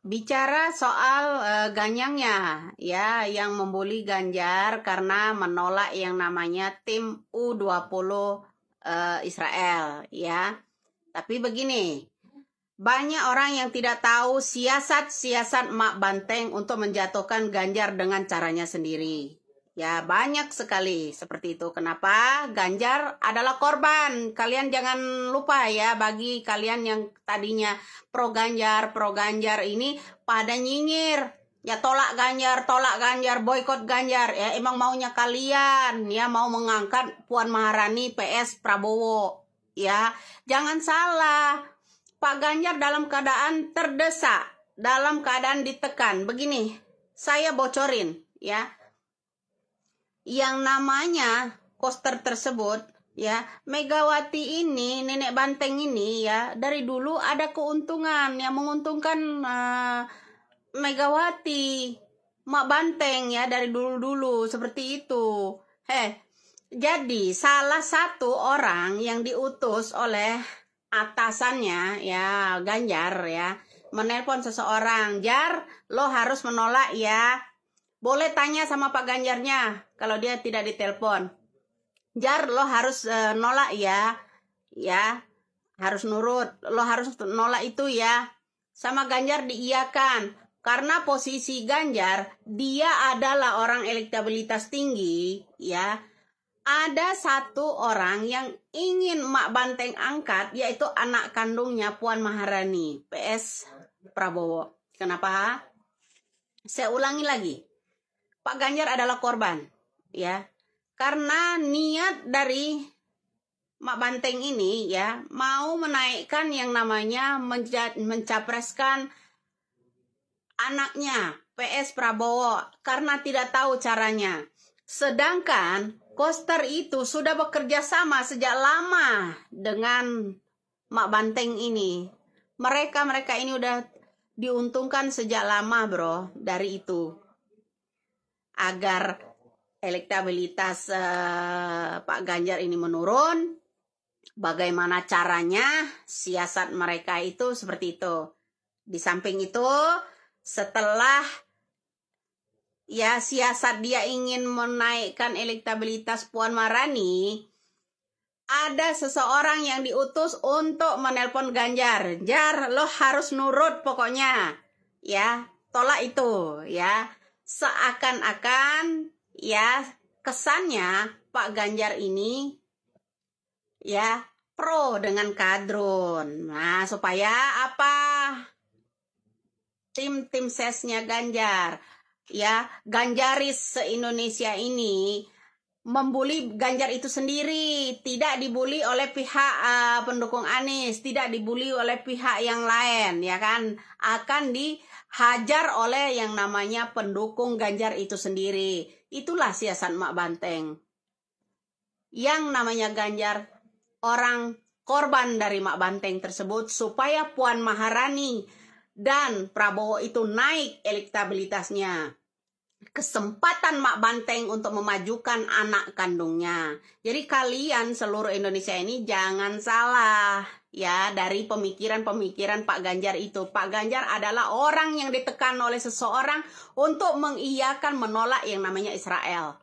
Bicara soal Ganyangnya, ya, yang membuli Ganjar karena menolak yang namanya tim U20 Israel, ya. Tapi begini, banyak orang yang tidak tahu siasat-siasat Mak Banteng untuk menjatuhkan Ganjar dengan caranya sendiri. Ya, banyak sekali seperti itu. Kenapa? Ganjar adalah korban. Kalian jangan lupa ya, bagi kalian yang tadinya pro Ganjar ini pada nyinyir. Ya, tolak Ganjar, boykot Ganjar. Ya, emang maunya kalian ya mau mengangkat Puan Maharani PS Prabowo. Ya, jangan salah. Pak Ganjar dalam keadaan terdesak, dalam keadaan ditekan. Begini, saya bocorin ya. Yang namanya poster tersebut ya, Megawati ini, Nenek Banteng ini ya, dari dulu ada keuntungan yang menguntungkan Megawati, Mak Banteng ya, dari dulu-dulu seperti itu. Jadi salah satu orang yang diutus oleh atasannya ya, Ganjar ya, menelpon seseorang, "Jar, lo harus menolak ya. Boleh tanya sama Pak Ganjarnya kalau dia tidak ditelepon. Jar, lo harus nolak ya. Ya, harus nurut. Lo harus nolak itu ya." Sama Ganjar diiyakan. Karena posisi Ganjar, dia adalah orang elektabilitas tinggi, ya. Ada satu orang yang ingin Mak Banteng angkat, yaitu anak kandungnya Puan Maharani, PS Prabowo. Kenapa? Saya ulangi lagi. Pak Ganjar adalah korban, ya. Karena niat dari Mak Banteng ini, ya, mau menaikkan yang namanya mencapreskan anaknya PS Prabowo karena tidak tahu caranya. Sedangkan Koster itu sudah bekerja sama sejak lama dengan Mak Banteng ini. Mereka ini udah diuntungkan sejak lama, bro, dari itu. Agar elektabilitas Pak Ganjar ini menurun, bagaimana caranya, siasat mereka itu seperti itu. Di samping itu, setelah ya siasat dia ingin menaikkan elektabilitas Puan Maharani, ada seseorang yang diutus untuk menelpon Ganjar. "Jar, lo harus nurut pokoknya. Ya, tolak itu ya." Seakan-akan ya kesannya Pak Ganjar ini ya pro dengan kadrun. Nah, supaya apa? Tim sesnya Ganjar, ya, Ganjaris se-Indonesia ini membuli Ganjar itu sendiri, tidak dibuli oleh pihak pendukung Anies, tidak dibuli oleh pihak yang lain, ya kan? Akan dihajar oleh yang namanya pendukung Ganjar itu sendiri. Itulah siasat Mak Banteng. Yang namanya Ganjar, orang korban dari Mak Banteng tersebut, supaya Puan Maharani dan Prabowo itu naik elektabilitasnya. Kesempatan Mak Banteng untuk memajukan anak kandungnya. Jadi kalian seluruh Indonesia ini jangan salah ya dari pemikiran-pemikiran Pak Ganjar itu. Pak Ganjar adalah orang yang ditekan oleh seseorang untuk mengiyakan menolak yang namanya Israel.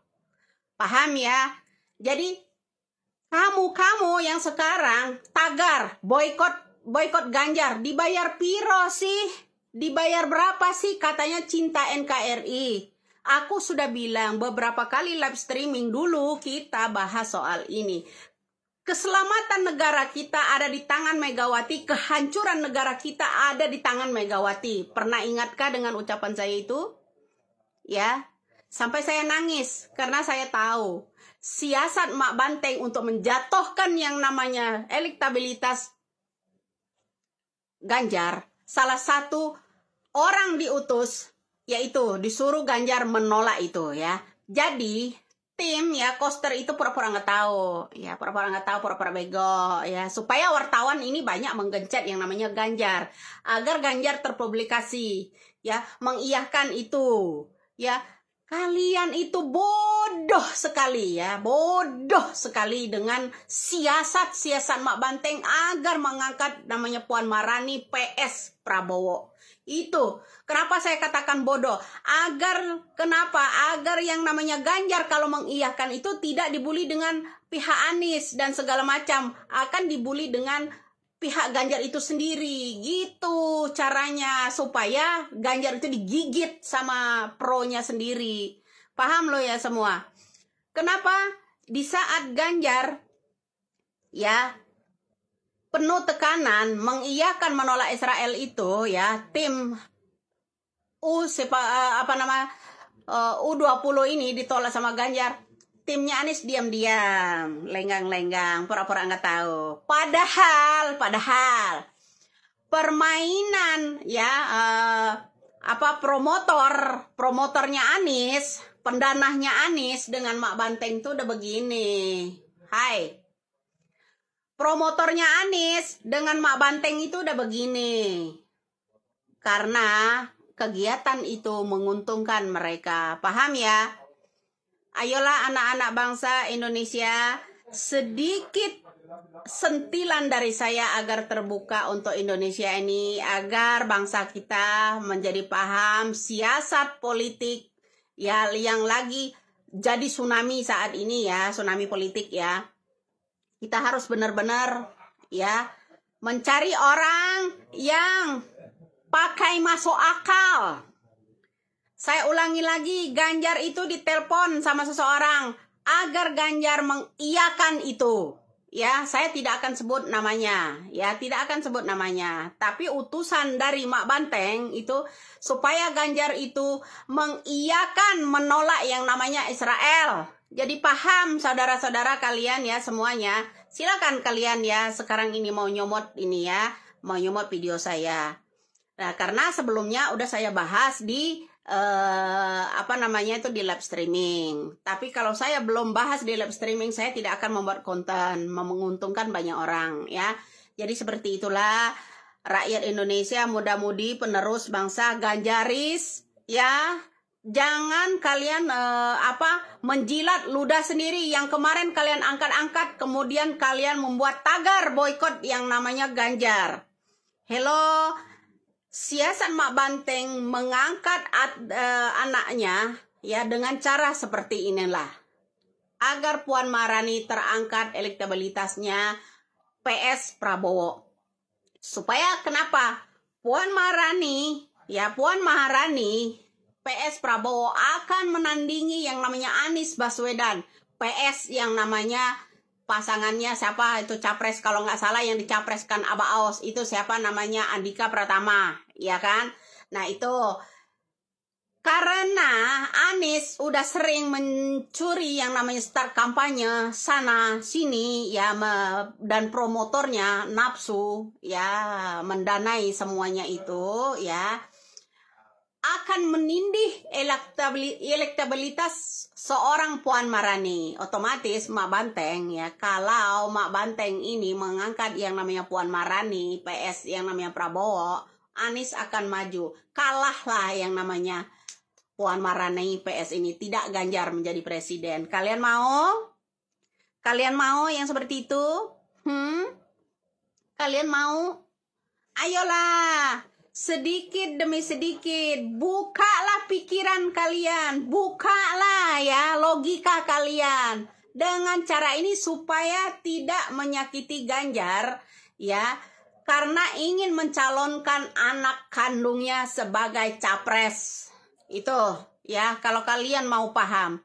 Paham ya? Jadi kamu yang sekarang tagar boykot Ganjar, dibayar piro sih? Dibayar berapa sih katanya cinta NKRI? Aku sudah bilang beberapa kali live streaming dulu kita bahas soal ini. Keselamatan negara kita ada di tangan Megawati, kehancuran negara kita ada di tangan Megawati. Pernah ingatkah dengan ucapan saya itu? Ya, sampai saya nangis karena saya tahu siasat Mak Banteng untuk menjatuhkan yang namanya elektabilitas Ganjar, salah satu orang diutus, yaitu disuruh Ganjar menolak itu ya. Jadi tim ya Koster itu pura-pura nggak tahu, ya pura-pura nggak tahu, pura-pura bego ya, supaya wartawan ini banyak menggencet yang namanya Ganjar, agar Ganjar terpublikasi ya, mengiyahkan itu ya. Kalian itu bodoh sekali ya, bodoh sekali dengan siasat-siasat Mak Banteng agar mengangkat namanya Puan Maharani PS Prabowo. Itu kenapa saya katakan bodoh. Agar yang namanya Ganjar kalau mengiyakan itu tidak dibully dengan pihak Anies dan segala macam, akan dibully dengan pihak Ganjar itu sendiri. Gitu caranya supaya Ganjar itu digigit sama pro-nya sendiri. Paham lo ya semua? Kenapa di saat Ganjar ya penuh tekanan mengiyakan menolak Israel itu ya, tim U20 ini ditolak sama Ganjar, timnya Anies diam-diam, lenggang-lenggang, pura-pura nggak tahu. Padahal permainan ya promotornya Anies, pendanahnya Anies dengan Mak Banteng tuh udah begini. Hai. Promotornya Anies dengan Mak Banteng itu udah begini. Karena kegiatan itu menguntungkan mereka. Paham ya? Ayolah anak-anak bangsa Indonesia, sedikit sentilan dari saya agar terbuka untuk Indonesia ini, agar bangsa kita menjadi paham siasat politik ya yang lagi jadi tsunami saat ini ya, tsunami politik ya. Kita harus benar-benar ya mencari orang yang pakai masuk akal. Saya ulangi lagi, Ganjar itu ditelepon sama seseorang agar Ganjar mengiyakan itu. Ya, saya tidak akan sebut namanya. Ya, tidak akan sebut namanya. Tapi utusan dari Mak Banteng itu supaya Ganjar itu mengiyakan menolak yang namanya Israel. Jadi paham saudara-saudara kalian ya semuanya. Silakan kalian ya sekarang ini mau nyomot ini ya, mau nyomot video saya. Nah, karena sebelumnya udah saya bahas di di live streaming. Tapi kalau saya belum bahas di live streaming, saya tidak akan membuat konten menguntungkan banyak orang ya. Jadi seperti itulah rakyat Indonesia, muda-mudi penerus bangsa Ganjaris ya. Jangan kalian menjilat ludah sendiri yang kemarin kalian angkat-angkat, kemudian kalian membuat tagar boykot yang namanya Ganjar. Hello, siasat Mak Banteng mengangkat anaknya ya dengan cara seperti inilah. Agar Puan Maharani terangkat elektabilitasnya PS Prabowo. Supaya kenapa? Puan Maharani PS Prabowo akan menandingi yang namanya Anies Baswedan. PS yang namanya pasangannya siapa itu capres, kalau nggak salah yang dicapreskan Aba Aos itu siapa namanya, Andika Pratama, ya kan? Nah itu karena Anies udah sering mencuri yang namanya start kampanye sana sini ya, dan promotornya nafsu ya mendanai semuanya itu ya, akan menindih elektabilitas seorang Puan Maharani. Otomatis Mak Banteng ya, kalau Mak Banteng ini mengangkat yang namanya Puan Maharani PS yang namanya Prabowo, Anies akan maju. Kalahlah yang namanya Puan Maharani PS ini, tidak Ganjar menjadi presiden. Kalian mau? Kalian mau yang seperti itu? Kalian mau? Ayolah, sedikit demi sedikit, bukalah pikiran kalian, bukalah ya logika kalian. Dengan cara ini supaya tidak menyakiti Ganjar ya, karena ingin mencalonkan anak kandungnya sebagai capres. Itu ya, kalau kalian mau paham.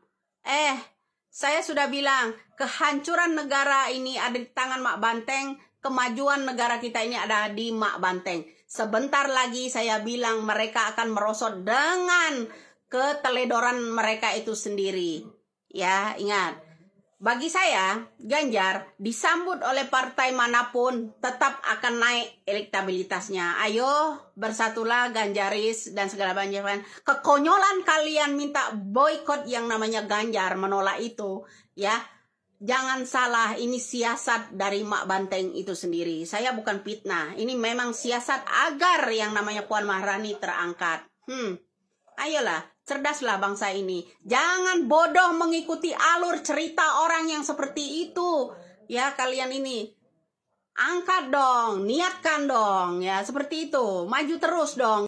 Saya sudah bilang, kehancuran negara ini ada di tangan Mak Banteng, kemajuan negara kita ini ada di Mak Banteng. Sebentar lagi saya bilang mereka akan merosot dengan keteledoran mereka itu sendiri. Ya, ingat. Bagi saya, Ganjar disambut oleh partai manapun tetap akan naik elektabilitasnya. Ayo, bersatulah Ganjaris dan segala macam. Kekonyolan kalian minta boykot yang namanya Ganjar, menolak itu, ya. Jangan salah, ini siasat dari Mak Banteng itu sendiri. Saya bukan fitnah. Ini memang siasat agar yang namanya Puan Maharani terangkat. Ayolah, Cerdaslah bangsa ini. Jangan bodoh mengikuti alur cerita orang yang seperti itu. Ya, kalian ini angkat dong, niatkan dong, ya seperti itu. Maju terus dong.